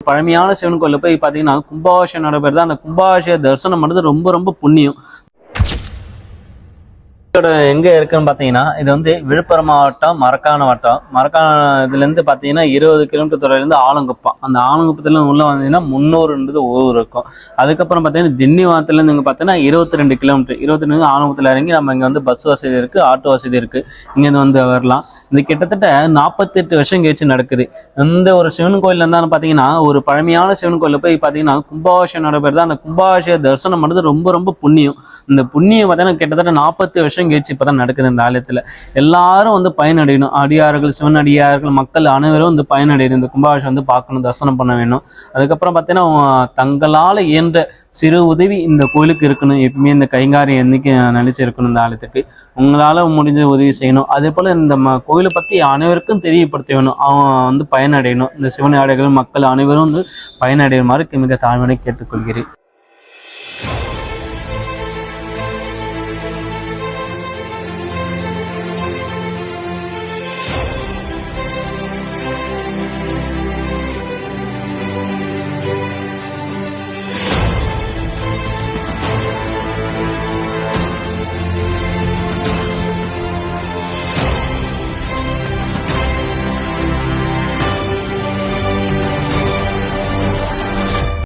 பழமையான சிவன் கோயிலில் போய் பார்த்தீங்கன்னா கும்பாபிஷேகம் நடைபெறுது. அந்த கும்பாபிஷேக தரிசனம் பண்ணுறது ரொம்ப ரொம்ப புண்ணியம். எங்க இருக்குன்னு பாத்தீங்கன்னா இது வந்து விழுப்புரம் மாவட்டம் மரக்கான வட்டம். இதுல இருந்து பாத்தீங்கன்னா 20 கிலோமீட்டர் தொலைவில் இருந்து ஆலங்குப்பம். அந்த ஆலங்குப்பத்துல உள்ள வந்தீங்கன்னா 300 ஊர் இருக்கும். அதுக்கப்புறம் பாத்தீங்கன்னா திண்டிவனத்துல இருந்து பாத்தீங்கன்னா 22 கிலோமீட்டர். 22 ஆலங்குப்பத்துல இறங்கி நம்ம இங்க வந்து பஸ் வசதி இருக்கு, ஆட்டோ வசதி இருக்கு. இங்க இருந்து வந்து வரலாம். இது கிட்டத்தட்ட 48 வருஷம் கழிச்சு நடக்குது. இந்த ஒரு சிவன் கோயில் இருந்தாலும் பாத்தீங்கன்னா ஒரு பழமையான சிவன் கோயில போய் பாத்தீங்கன்னா கும்பாபிஷேகம் நடைபெறுது. அந்த கும்பாபிஷேக தரிசனம் பண்ணுறது ரொம்ப ரொம்ப புண்ணியம். இந்த புண்ணியம் பார்த்தீங்கன்னா கிட்டத்தட்ட 40 வருஷம் கழிச்சு இப்பதான் நடக்குது. இந்த ஆலயத்துல எல்லாரும் வந்து பயனடையணும். அடியார்கள், சிவன் அடியார்கள், மக்கள் அனைவரும் வந்து பயனடையணும். இந்த கும்பாபிஷேகம் வந்து பார்க்கணும், தரிசனம் பண்ண வேணும். அதுக்கப்புறம் பார்த்தீங்கன்னா தங்களால் இயன்ற சிறு உதவி இந்த கோயிலுக்கு இருக்கணும். எப்பவுமே இந்த கைங்காரியம் என்னைக்கு நினைச்சு இருக்கணும். இந்த ஆலயத்துக்கு உங்களால முடிஞ்ச உதவி செய்யணும். அதே போல இந்த கோயிலை பத்தி அனைவருக்கும் தெரியப்படுத்த வேணும். அவன் வந்து பயனடையணும். இந்த சிவன் அடியார்கள் மக்கள் அனைவரும் வந்து பயனடையுமாறு மிக தாழ்மையை கேட்டுக்கொள்கிறேன்.